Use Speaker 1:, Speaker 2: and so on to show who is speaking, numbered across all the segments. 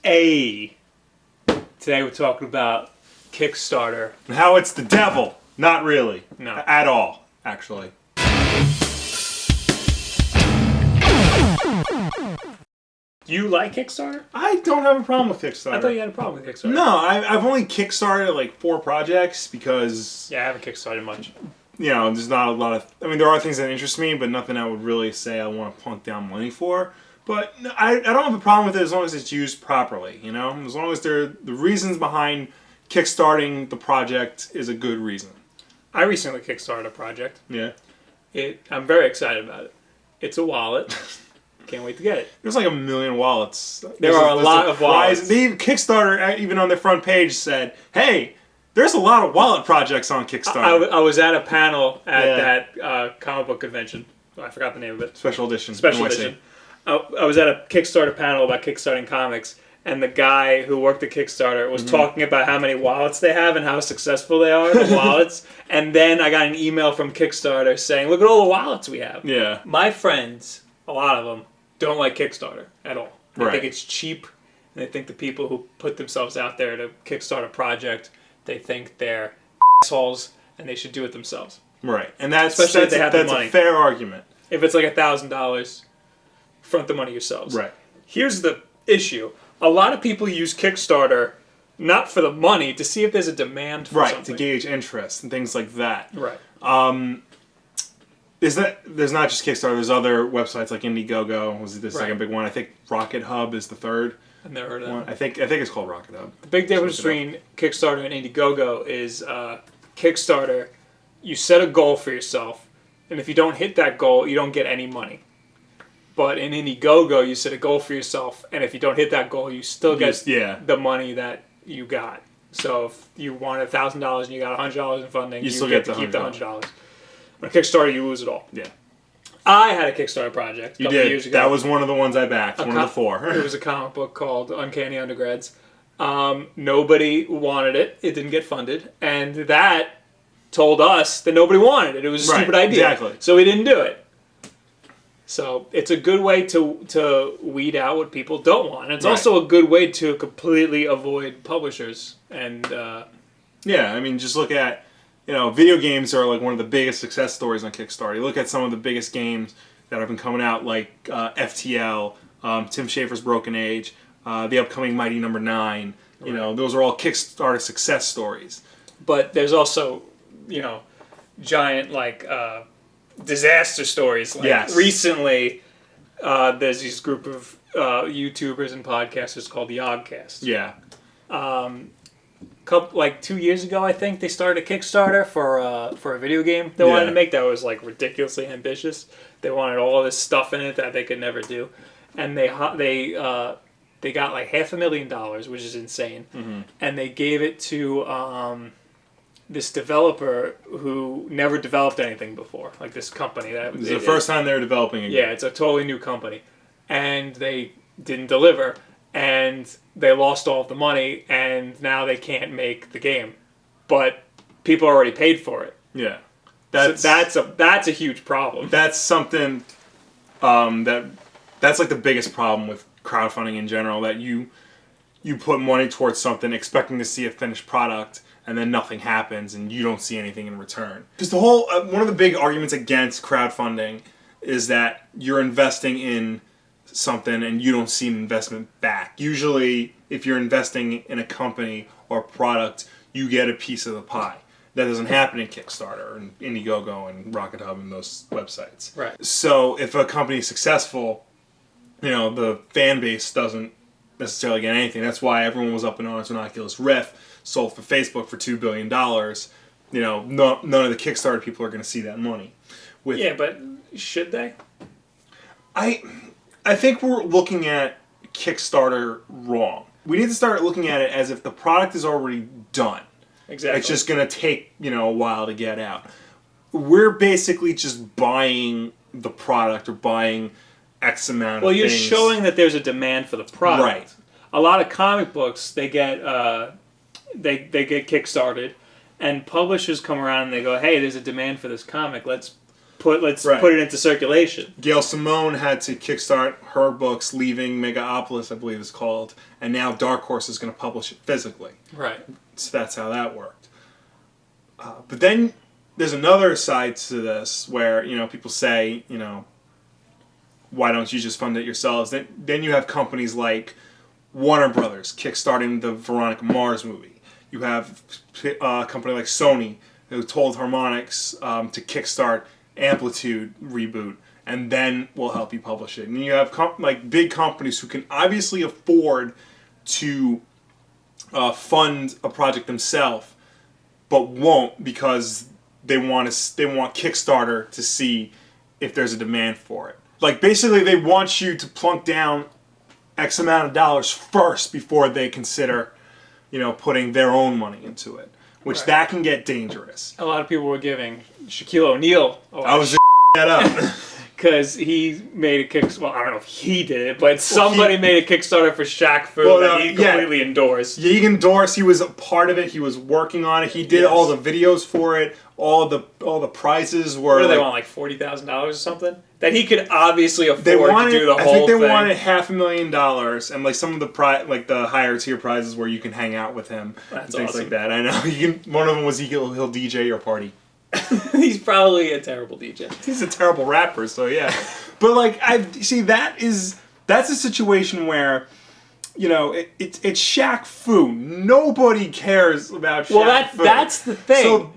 Speaker 1: Today we're talking about Kickstarter.
Speaker 2: And how it's the devil. Not really.
Speaker 1: No.
Speaker 2: At all, actually.
Speaker 1: You like Kickstarter?
Speaker 2: I don't have a problem with Kickstarter.
Speaker 1: I thought you had a problem with Kickstarter.
Speaker 2: No, I've only Kickstarted like 4 projects because...
Speaker 1: Yeah, I haven't Kickstarted much.
Speaker 2: You know, there's not a lot of... I mean, there are things that interest me, but nothing I would really say I want to plunk down money for. But I don't have a problem with it as long as it's used properly, you know? As long as the reasons behind kickstarting the project is a good reason.
Speaker 1: I recently kickstarted a project.
Speaker 2: Yeah.
Speaker 1: I'm very excited about it. It's a wallet. Can't wait to get it.
Speaker 2: There's like a million wallets.
Speaker 1: There are a lot of wallets.
Speaker 2: Kickstarter, even on their front page, said, hey, there's a lot of wallet projects on Kickstarter.
Speaker 1: I was at a panel at that comic book convention. Oh, I forgot the name of it.
Speaker 2: Special edition.
Speaker 1: Special edition. I was at a Kickstarter panel about kickstarting comics, and the guy who worked at Kickstarter was talking about how many wallets they have and how successful they are, the wallets. And then I got an email from Kickstarter saying, look at all the wallets we have.
Speaker 2: Yeah.
Speaker 1: My friends, a lot of them, don't like Kickstarter at all. They
Speaker 2: Right.
Speaker 1: think it's cheap, and they think the people who put themselves out there to kickstart a project, they think they're assholes, and they should do it themselves.
Speaker 2: Right. And that's
Speaker 1: Especially if they have the money.
Speaker 2: a fair argument.
Speaker 1: If it's like $1,000, front the money yourselves.
Speaker 2: Right.
Speaker 1: Here's the issue. A lot of people use Kickstarter not for the money, to see if there's a demand for something.
Speaker 2: Right, to gauge interest and things like that.
Speaker 1: Right.
Speaker 2: There's not just Kickstarter, there's other websites like Indiegogo, was the second big one. I think Rocket Hub is the third.
Speaker 1: I've never heard of that
Speaker 2: one. I think it's called Rocket Hub.
Speaker 1: The big difference between Kickstarter and Indiegogo is Kickstarter, you set a goal for yourself, and if you don't hit that goal, you don't get any money. But in Indiegogo, you set a goal for yourself, and if you don't hit that goal, you still get the money that you got. So if you wanted $1,000 and you got $100 in funding, you
Speaker 2: still
Speaker 1: get to keep the $100. On Kickstarter, you lose it all.
Speaker 2: Yeah.
Speaker 1: I had a Kickstarter project a couple of years ago.
Speaker 2: That was one of the ones I backed, one of the 4.
Speaker 1: It was a comic book called Uncanny Undergrads. Nobody wanted it. It didn't get funded. And that told us that nobody wanted it. It was a stupid idea.
Speaker 2: Exactly.
Speaker 1: So we didn't do it. So it's a good way to weed out what people don't want. And it's also a good way to completely avoid publishers. And
Speaker 2: yeah, I mean, just look at, video games are like one of the biggest success stories on Kickstarter. You look at some of the biggest games that have been coming out, like FTL, Tim Schafer's Broken Age, the upcoming Mighty Number 9. You know, those are all Kickstarter success stories.
Speaker 1: But there's also, giant disaster stories. Like recently, there's this group of YouTubers and podcasters called the Oddcast.
Speaker 2: Yeah.
Speaker 1: 2 years ago, I think they started a Kickstarter for a video game they wanted to make that was like ridiculously ambitious. They wanted all this stuff in it that they could never do, and they got like $500,000, which is insane, and they gave it to this developer who never developed anything before, like this company. That
Speaker 2: was the first time they were developing a game.
Speaker 1: Yeah, it's a totally new company, and they didn't deliver. And they lost all of the money, and now they can't make the game. But people already paid for it.
Speaker 2: Yeah,
Speaker 1: that's a huge problem.
Speaker 2: That's something that's like the biggest problem with crowdfunding in general. That you put money towards something expecting to see a finished product, and then nothing happens, and you don't see anything in return. Because the whole one of the big arguments against crowdfunding is that you're investing in something and you don't see an investment back. Usually, if you're investing in a company or a product, you get a piece of the pie. That doesn't happen in Kickstarter and Indiegogo and Rocket Hub and those websites.
Speaker 1: Right.
Speaker 2: So if a company is successful, the fan base doesn't necessarily get anything. That's why everyone was up in arms when Oculus Rift sold for Facebook for $2 billion. None of the Kickstarter people are going to see that money.
Speaker 1: But should they?
Speaker 2: I think we're looking at Kickstarter wrong. We need to start looking at it as if the product is already done.
Speaker 1: Exactly.
Speaker 2: It's just going to take, a while to get out. We're basically just buying the product or buying X amount of things.
Speaker 1: Well, you're showing that there's a demand for the product.
Speaker 2: Right.
Speaker 1: A lot of comic books, they get kickstarted, and publishers come around and they go, hey, there's a demand for this comic. Let's put it into circulation.
Speaker 2: Gail Simone had to kickstart her books, Leaving Megapolis, I believe it's called, and now Dark Horse is going to publish it physically.
Speaker 1: Right.
Speaker 2: So that's how that worked. But then there's another side to this where, people say, why don't you just fund it yourselves? Then you have companies like Warner Brothers kickstarting the Veronica Mars movie. You have a company like Sony who told Harmonix to kickstart Amplitude reboot, and then we'll help you publish it. And you have big companies who can obviously afford to fund a project themselves, but won't because they want Kickstarter to see if there's a demand for it. Like, basically, they want you to plunk down X amount of dollars first before they consider, putting their own money into it, which that can get dangerous.
Speaker 1: A lot of people were giving Shaquille O'Neal
Speaker 2: I was that up.
Speaker 1: because he made a Kickstarter. Well, I don't know if he did it, but somebody made a Kickstarter for Shaq Fu that he completely endorsed.
Speaker 2: Yeah, he endorsed. He was a part of it. He was working on it. He did all the videos for it. All the prizes were.
Speaker 1: What do they want, like $40,000 or something? That he could obviously afford to do the whole thing.
Speaker 2: I think they wanted $500,000, and like some of the the higher tier prizes where you can hang out with him.
Speaker 1: That's
Speaker 2: things
Speaker 1: awesome.
Speaker 2: like that. I know. One of them was he'll DJ your party.
Speaker 1: He's probably a terrible DJ.
Speaker 2: He's a terrible rapper, so yeah. But like that's a situation where, it's Shaq Fu. Nobody cares about Shaq Fu.
Speaker 1: That's the thing.
Speaker 2: So,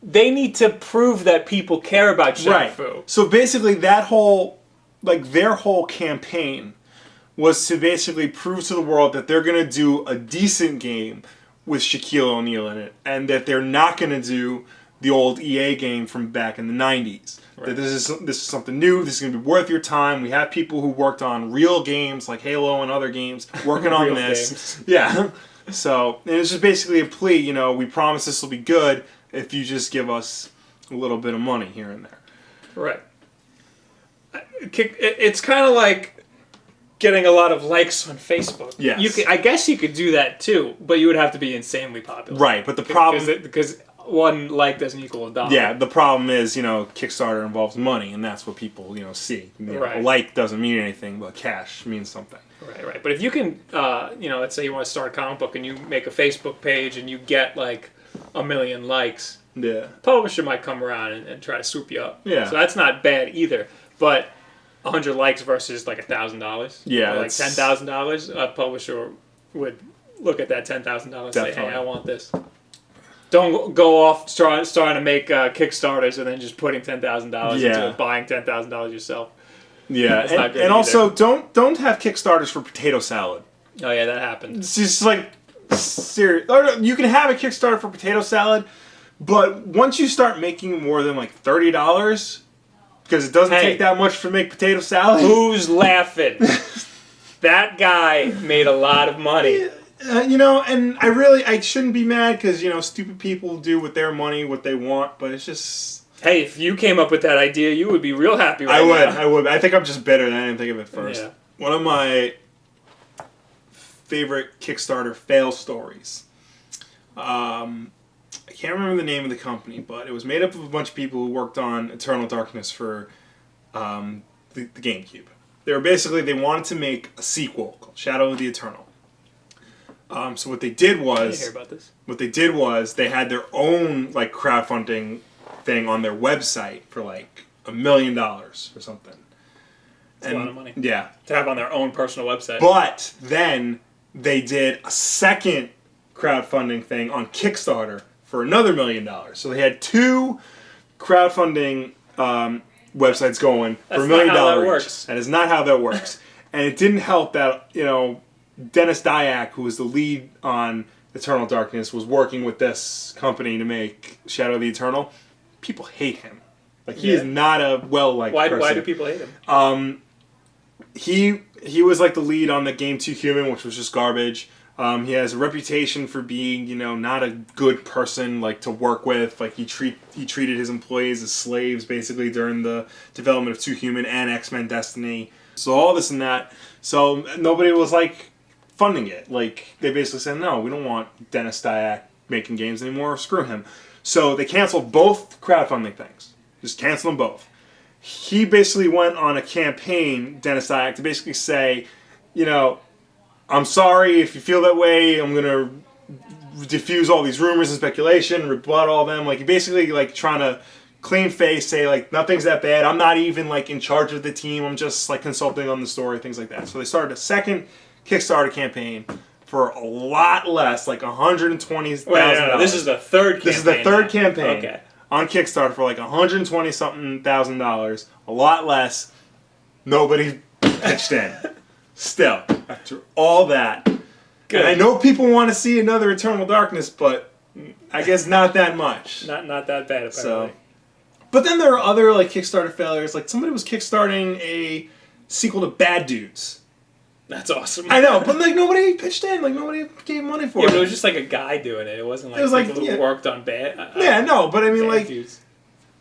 Speaker 1: they need to prove that people care about Shaq Fu.
Speaker 2: So basically that whole, their whole campaign was to basically prove to the world that they're going to do a decent game with Shaquille O'Neal in it, and that they're not going to do the old EA game from back in the 90s. Right. That this is something new, this is going to be worth your time. We have people who worked on real games like Halo and other games working on this. Games. Yeah. So, and it's just basically a plea, we promise this will be good if you just give us a little bit of money here and there.
Speaker 1: Right. It's kind of like getting a lot of likes on Facebook.
Speaker 2: Yes.
Speaker 1: I guess you could do that too, but you would have to be insanely popular.
Speaker 2: Right, but the problem...
Speaker 1: Because one like doesn't equal $1.
Speaker 2: Yeah, the problem is, Kickstarter involves money, and that's what people, see.
Speaker 1: Right.
Speaker 2: A like doesn't mean anything, but cash means something.
Speaker 1: Right. But if you can, let's say you want to start a comic book and you make a Facebook page and you get, 1 million likes,
Speaker 2: yeah,
Speaker 1: publisher might come around and try to swoop you up.
Speaker 2: Yeah.
Speaker 1: So that's not bad either. But 100 likes versus $1,000.
Speaker 2: Yeah.
Speaker 1: Or $10,000, a publisher would look at that $10,000 and say, hey, I want this. Don't go off starting to make Kickstarters and then just putting $10,000 into it, buying $10,000 yourself.
Speaker 2: Yeah, and also don't have Kickstarters for potato salad.
Speaker 1: Oh yeah, that happened.
Speaker 2: It's just serious. You can have a Kickstarter for potato salad, but once you start making more than $30, because it doesn't take that much to make potato salad.
Speaker 1: Who's laughing? That guy made a lot of money.
Speaker 2: And I shouldn't be mad because, stupid people do with their money what they want, but it's just...
Speaker 1: Hey, if you came up with that idea, you would be real happy right now.
Speaker 2: I would. I think I'm just bitter that I didn't think of it first.
Speaker 1: Yeah.
Speaker 2: One of my favorite Kickstarter fail stories. I can't remember the name of the company, but it was made up of a bunch of people who worked on Eternal Darkness for the GameCube. They wanted to make a sequel called Shadow of the Eternal. So what they did was...
Speaker 1: I didn't hear about this.
Speaker 2: What they did was they had their own crowdfunding thing on their website for $1 million or something.
Speaker 1: That's a lot of money.
Speaker 2: Yeah.
Speaker 1: To have on their own personal website.
Speaker 2: But then they did a second crowdfunding thing on Kickstarter for another $1 million. So they had two crowdfunding websites going for $1 million. That is not how that works. And it didn't help that, Dennis Dyack, who was the lead on Eternal Darkness, was working with this company to make Shadow of the Eternal. People hate him. He is not a well-liked person.
Speaker 1: Why do people hate him?
Speaker 2: He was the lead on the game 2 Human, which was just garbage. He has a reputation for being, not a good person, to work with. He treated his employees as slaves, basically, during the development of 2 Human and X-Men Destiny. So all this and that. So nobody was, funding it. They basically said, no, we don't want Dennis Dyack making games anymore. Screw him. So they canceled both crowdfunding things. Just cancel them both. he basically went on a campaign, Dennis Dyack, to basically say, you know, I'm sorry if you feel that way. I'm gonna diffuse all these rumors and speculation, rebut all them. Like, he basically like trying to clean face, say like nothing's that bad. I'm not even like in charge of the team. I'm just like consulting on the story, things like that. So they started a second Kickstarter campaign for a lot less, like $120,000.
Speaker 1: No, this is the third campaign.
Speaker 2: This is the third campaign.
Speaker 1: Okay.
Speaker 2: On Kickstarter for like $120-something thousand, a lot less. Nobody pitched in. Still, after all that,
Speaker 1: Good.
Speaker 2: and I know people want to see another Eternal Darkness, but I guess not that much.
Speaker 1: Not that bad, apparently.
Speaker 2: So, but then there are other like Kickstarter failures. Like somebody was kickstarting a sequel to Bad Dudes.
Speaker 1: That's awesome.
Speaker 2: I know, but like nobody pitched in. Like nobody gave money for it.
Speaker 1: But it was just like a guy doing it. It wasn't like people who worked on Bad.
Speaker 2: No, but I mean
Speaker 1: Bad
Speaker 2: like
Speaker 1: Dudes.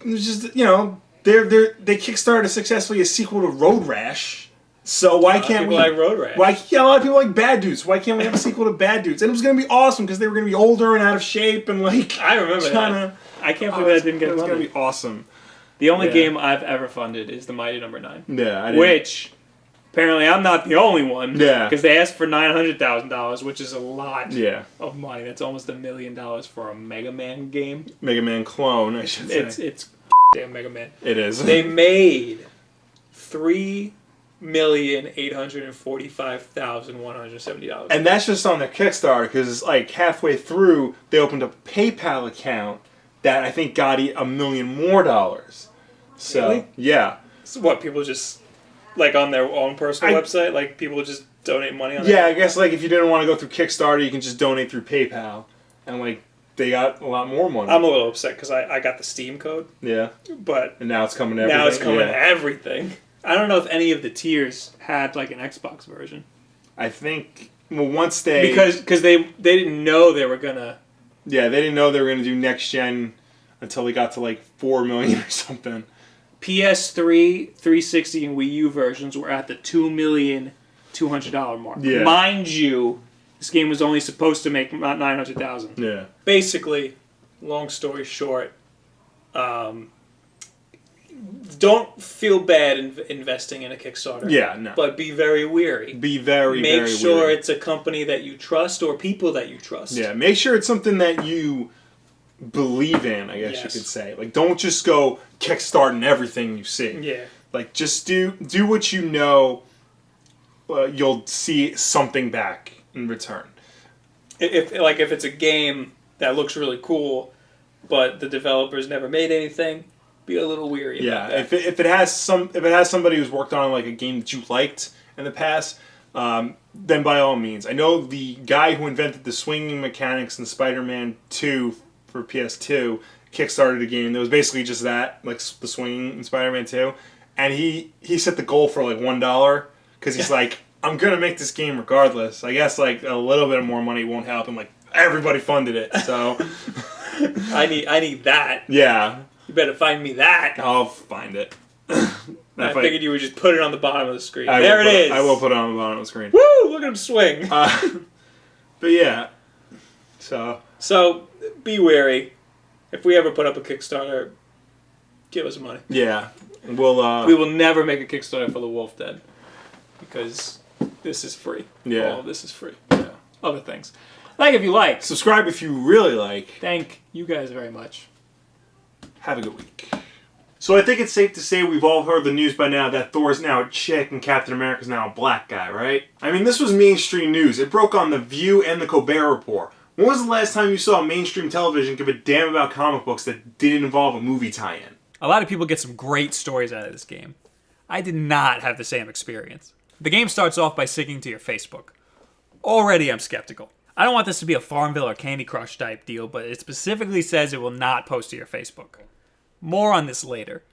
Speaker 2: it was just they kickstarted successfully a sequel to Road Rash. So why can't we
Speaker 1: like Road Rash?
Speaker 2: A lot of people like Bad Dudes. Why can't we have a sequel to Bad Dudes? And it was going to be awesome because they were going to be older and out of shape and like.
Speaker 1: I remember that. I can't believe that didn't get
Speaker 2: money. It was going
Speaker 1: money.
Speaker 2: to be awesome.
Speaker 1: The only game I've ever funded is the Mighty Number 9.
Speaker 2: Yeah, I did.
Speaker 1: Which apparently I'm not the only one.
Speaker 2: Yeah.
Speaker 1: Because they asked for $900,000, which is a lot.
Speaker 2: Yeah.
Speaker 1: Of money. That's almost $1 million for a Mega Man game.
Speaker 2: Mega Man clone, I should say.
Speaker 1: It's damn Mega Man.
Speaker 2: It is.
Speaker 1: They made $3,845,170.
Speaker 2: And that's just on their Kickstarter because like halfway through they opened up a PayPal account that I think got $1 million more. So
Speaker 1: Really?
Speaker 2: yeah.
Speaker 1: So what, people just like on their own personal website, like people just donate money on
Speaker 2: Yeah, I guess like if you didn't want to go through Kickstarter, you can just donate through PayPal, and like they got a lot more money.
Speaker 1: I'm a little upset because I got the Steam code.
Speaker 2: Yeah.
Speaker 1: But
Speaker 2: and now it's coming to everything.
Speaker 1: Now it's coming to everything. I don't know if any of the tiers had like an Xbox version.
Speaker 2: I think once they
Speaker 1: because they didn't know they were gonna.
Speaker 2: Yeah, they didn't know they were gonna do next gen until they got to like 4 million or something.
Speaker 1: PS3, 360, and Wii U versions were at the $2,200,000 mark.
Speaker 2: Yeah.
Speaker 1: Mind you, this game was only supposed to make about $900,000.
Speaker 2: Yeah.
Speaker 1: Basically, long story short, don't feel bad investing in a Kickstarter.
Speaker 2: Yeah, no.
Speaker 1: But be very wary.
Speaker 2: Be very,
Speaker 1: Make
Speaker 2: very
Speaker 1: sure
Speaker 2: wary.
Speaker 1: it's a company that you trust or people that you trust.
Speaker 2: Yeah, make sure it's something that you believe in, I guess you could say. Like, don't just go kickstarting everything you see.
Speaker 1: Yeah.
Speaker 2: Like, just do what you know you'll see something back in return.
Speaker 1: If it's a game that looks really cool, but the developers never made anything, be a little weary about that.
Speaker 2: If it has somebody who's worked on like a game that you liked in the past, then by all means. I know the guy who invented the swinging mechanics in Spider-Man 2 for PS2 kickstarted a game that was basically just that, like the swinging in Spider-Man 2, and he set the goal for like $1 because he's like, I'm gonna make this game regardless. I guess like a little bit more money won't help, and like everybody funded it, so
Speaker 1: I need that.
Speaker 2: Yeah.
Speaker 1: You better find me that.
Speaker 2: I'll find it.
Speaker 1: I figured you would just put it on the bottom of the screen.
Speaker 2: I will put it on the bottom of the screen.
Speaker 1: Woo! Look at him swing.
Speaker 2: But yeah.
Speaker 1: So be wary. If we ever put up a Kickstarter, give us money.
Speaker 2: Yeah. We will
Speaker 1: never make a Kickstarter for the Wulff Den because this is free.
Speaker 2: Yeah.
Speaker 1: All of this is free. Yeah. Other things. Like if you like.
Speaker 2: Subscribe if you really like.
Speaker 1: Thank you guys very much.
Speaker 2: Have a good week. So I think it's safe to say we've all heard the news by now that Thor's now a chick and Captain America's now a black guy, right? I mean, this was mainstream news. It broke on The View and The Colbert Report. When was the last time you saw mainstream television give a damn about comic books that didn't involve a movie tie-in?
Speaker 1: A lot of people get some great stories out of this game. I did not have the same experience. The game starts off by syncing to your Facebook. Already I'm skeptical. I don't want this to be a Farmville or Candy Crush type deal, but it specifically says it will not post to your Facebook. More on this later.